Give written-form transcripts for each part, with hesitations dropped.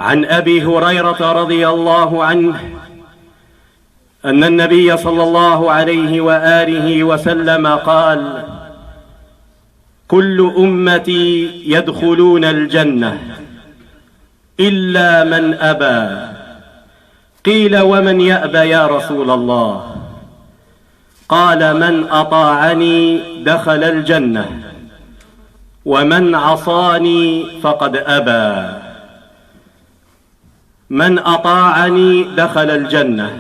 عن أبي هريرة رضي الله عنه أن النبي صلى الله عليه وآله وسلم قال: كل أمتي يدخلون الجنة إلا من أبى. قيل: ومن يأبى يا رسول الله؟ قال: من أطاعني دخل الجنة، ومن عصاني فقد أبى. من أطاعني دخل الجنة.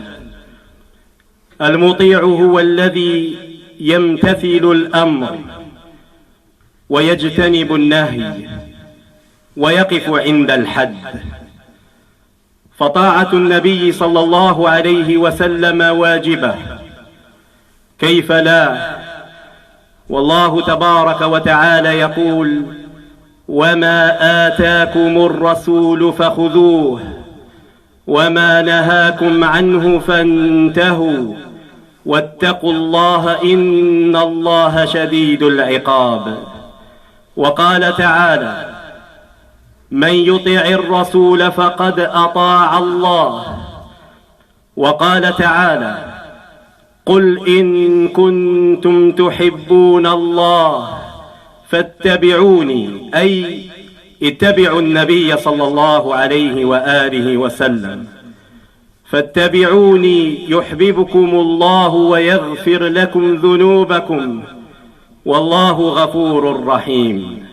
المطيع هو الذي يمتثل الأمر ويجتنب النهي ويقف عند الحد، فطاعة النبي صلى الله عليه وسلم واجبة، كيف لا؟ والله تبارك وتعالى يقول: وما آتاكم الرسول فخذوه وما نهاكم عنه فانتهوا واتقوا الله إن الله شديد العقاب. وقال تعالى: من يطع الرسول فقد أطاع الله. وقال تعالى: قل إن كنتم تحبون الله فاتبعوني، أي اتبعوا النبي صلى الله عليه وآله وسلم. فاتبعوني يحببكم الله ويغفر لكم ذنوبكم والله غفور رحيم.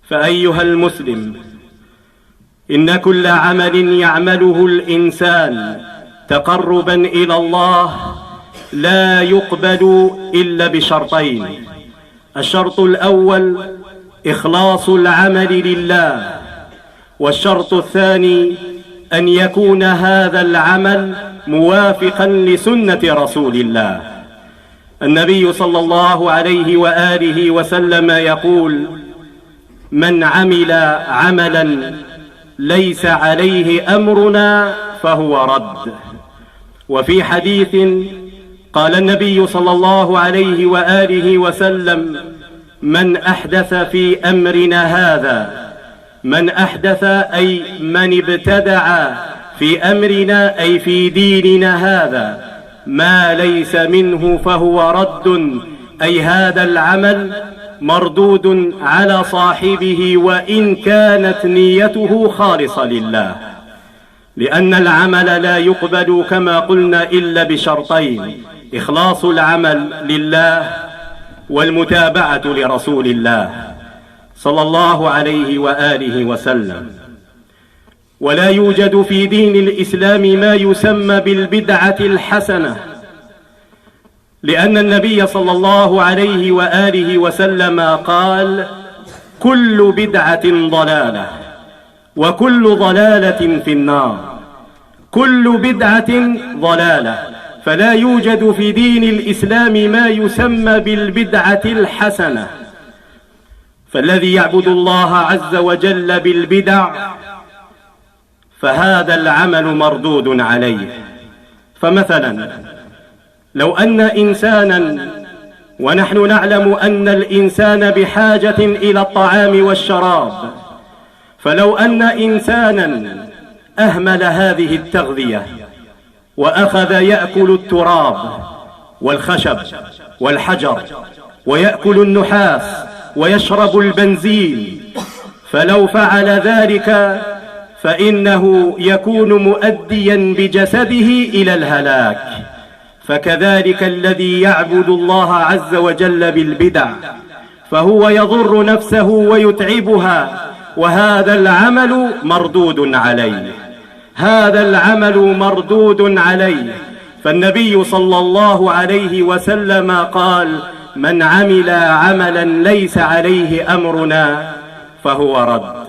فأيها المسلم، إن كل عمل يعمله الإنسان تقربا إلى الله لا يقبل إلا بشرطين: الشرط الأول إخلاص العمل لله، والشرط الثاني أن يكون هذا العمل موافقا لسنة رسول الله. النبي صلى الله عليه وآله وسلم يقول: من عمل عملا ليس عليه أمرنا فهو رد. وفي حديث قال النبي صلى الله عليه وآله وسلم: من أحدث في أمرنا هذا، من أحدث أي من ابتدع في أمرنا أي في ديننا هذا ما ليس منه فهو رد، أي هذا العمل مردود على صاحبه وإن كانت نيته خالصة لله، لأن العمل لا يقبل كما قلنا إلا بشرطين: إخلاص العمل لله والمتابعة لرسول الله صلى الله عليه وآله وسلم. ولا يوجد في دين الإسلام ما يسمى بالبدعة الحسنة، لأن النبي صلى الله عليه وآله وسلم قال: كل بدعة ضلالة وكل ضلالة في النار. كل بدعة ضلالة، فلا يوجد في دين الإسلام ما يسمى بالبدعة الحسنة. فالذي يعبد الله عز وجل بالبدع فهذا العمل مردود عليه. فمثلا لو أن إنسانا، ونحن نعلم أن الإنسان بحاجة إلى الطعام والشراب، فلو أن إنسانا أهمل هذه التغذية وأخذ يأكل التراب والخشب والحجر ويأكل النحاس ويشرب البنزين، فلو فعل ذلك فإنه يكون مؤديا بجسده إلى الهلاك. فكذلك الذي يعبد الله عز وجل بالبدع فهو يضر نفسه ويتعبها، وهذا العمل مردود عليه، هذا العمل مردود عليه. فالنبي صلى الله عليه وسلم قال: من عمل عملا ليس عليه أمرنا فهو رد.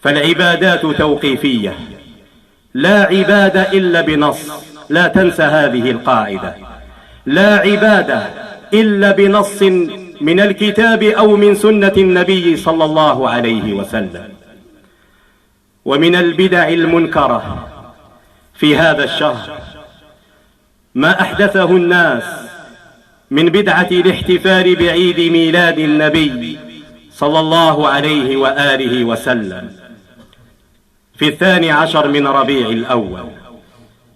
فالعبادات توقيفية، لا عبادة إلا بنص، لا تنسى هذه القاعدة: لا عبادة إلا بنص من الكتاب أو من سنة النبي صلى الله عليه وسلم. ومن البدع المنكرة في هذا الشهر ما أحدثه الناس من بدعة الاحتفال بعيد ميلاد النبي صلى الله عليه وآله وسلم في 12 من ربيع الأول.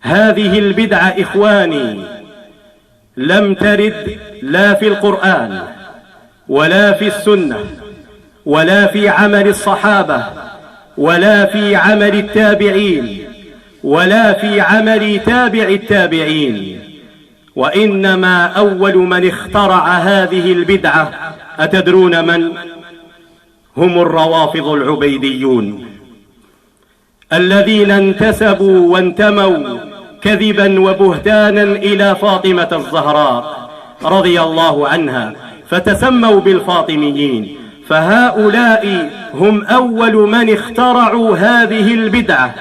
هذه البدعة إخواني لم ترد لا في القرآن ولا في السنة ولا في عمل الصحابة ولا في عمل التابعين ولا في عمل تابع التابعين، وإنما أول من اخترع هذه البدعة أتدرون من؟ هم الروافض العبيديون الذين انتسبوا وانتموا كذبا وبهتانا إلى فاطمة الزهراء رضي الله عنها فتسموا بالفاطميين، فهؤلاء هم أول من اخترعوا هذه البدعة،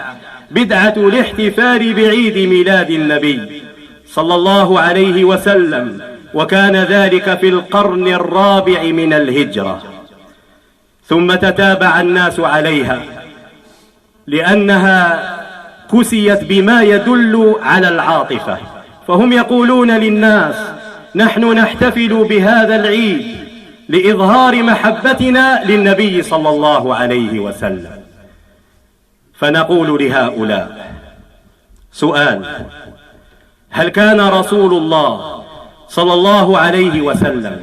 بدعة الاحتفال بعيد ميلاد النبي صلى الله عليه وسلم، وكان ذلك في القرن الرابع من الهجرة. ثم تتابع الناس عليها لأنها كسيت بما يدل على العاطفة، فهم يقولون للناس نحن نحتفل بهذا العيد لإظهار محبتنا للنبي صلى الله عليه وسلم. فنقول لهؤلاء سؤال: هل كان رسول الله صلى الله عليه وسلم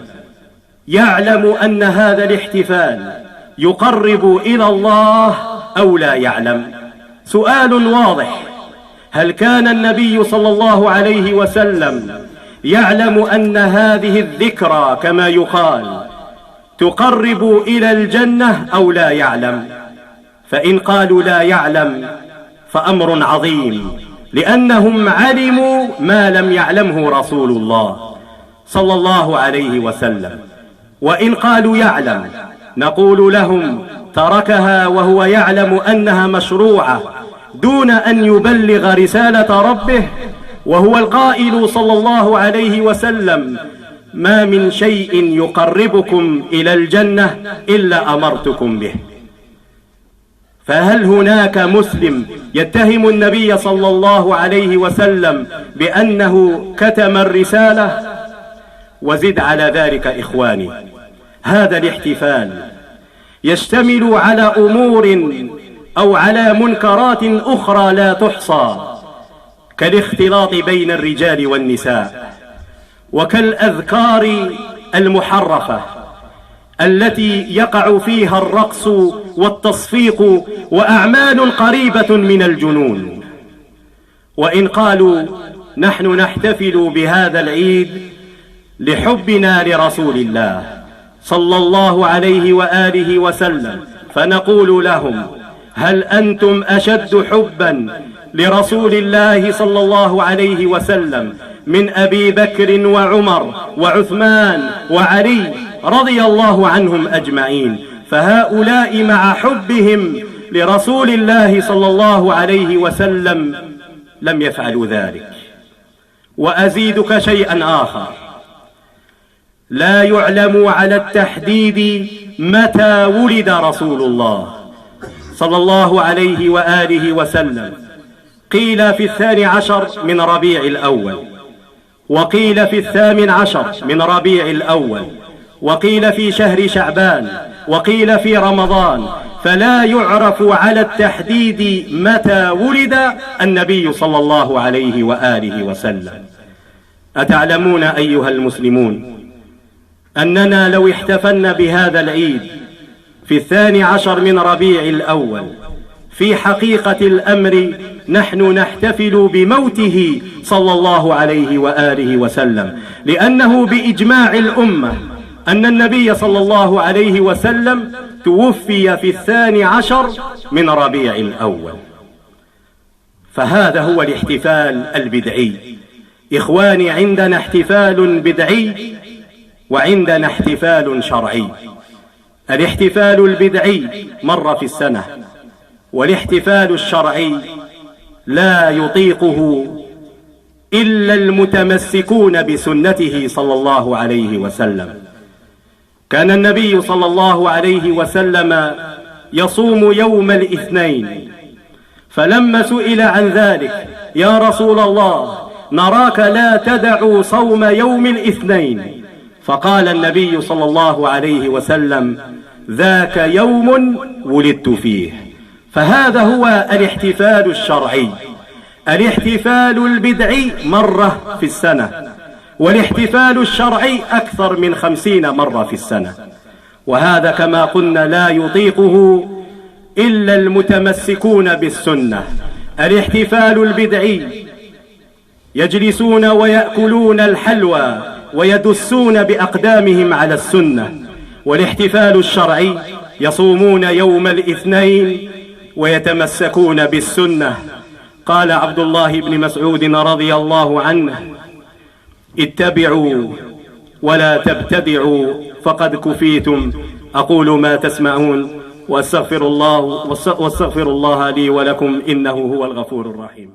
يعلم أن هذا الاحتفال يقرب إلى الله أو لا يعلم؟ سؤال واضح. هل كان النبي صلى الله عليه وسلم يعلم أن هذه الذكرى كما يقال تقرب إلى الجنة أو لا يعلم؟ فإن قالوا لا يعلم فأمر عظيم، لأنهم علموا ما لم يعلمه رسول الله صلى الله عليه وسلم. وإن قالوا يعلم نقول لهم تركها وهو يعلم أنها مشروعة دون أن يبلغ رسالة ربه، وهو القائل صلى الله عليه وسلم: ما من شيء يقربكم إلى الجنة إلا أمرتكم به. فهل هناك مسلم يتهم النبي صلى الله عليه وسلم بأنه كتم الرسالة؟ وزد على ذلك إخواني، هذا الاحتفال يشتمل على أمور أو على منكرات أخرى لا تحصى، كالاختلاط بين الرجال والنساء، وكالأذكار المحرفة التي يقع فيها الرقص والتصفيق وأعمال قريبة من الجنون. وإن قالوا نحن نحتفل بهذا العيد لحبنا لرسول الله صلى الله عليه وآله وسلم، فنقول لهم: هل أنتم أشد حبا لرسول الله صلى الله عليه وسلم من أبي بكر وعمر وعثمان وعلي رضي الله عنهم أجمعين؟ فهؤلاء مع حبهم لرسول الله صلى الله عليه وسلم لم يفعلوا ذلك. وأزيدك شيئا آخر: لا يعلم على التحديد متى ولد رسول الله صلى الله عليه وآله وسلم. قيل في 12 من ربيع الأول، وقيل في 18 من ربيع الأول، وقيل في شهر شعبان، وقيل في رمضان، فلا يعرف على التحديد متى ولد النبي صلى الله عليه وآله وسلم. أتعلمون أيها المسلمون أننا لو احتفلنا بهذا العيد في 12 من ربيع الأول، في حقيقة الأمر نحن نحتفل بموته صلى الله عليه وآله وسلم، لأنه بإجماع الأمة أن النبي صلى الله عليه وسلم توفي في 12 من ربيع الأول. فهذا هو الاحتفال البدعي. إخواني، عندنا احتفال بدعي وعندنا احتفال شرعي. الاحتفال البدعي مرة في السنة، والاحتفال الشرعي لا يطيقه إلا المتمسكون بسنته صلى الله عليه وسلم. كان النبي صلى الله عليه وسلم يصوم يوم الاثنين، فلما سئل عن ذلك: يا رسول الله، نراك لا تدع صوم يوم الاثنين، فقال النبي صلى الله عليه وسلم: ذاك يوم ولدت فيه. فهذا هو الاحتفال الشرعي. الاحتفال البدعي مرة في السنة، والاحتفال الشرعي أكثر من 50 مرة في السنة. وهذا كما قلنا لا يطيقه إلا المتمسكون بالسنة. الاحتفال البدعي يجلسون ويأكلون الحلوى ويدسون بأقدامهم على السنة، والاحتفال الشرعي يصومون يوم الاثنين ويتمسكون بالسنة. قال عبد الله بن مسعود رضي الله عنه: اتبعوا ولا تبتدعوا فقد كفيتم. أقول ما تسمعون واستغفر الله لي ولكم إنه هو الغفور الرحيم.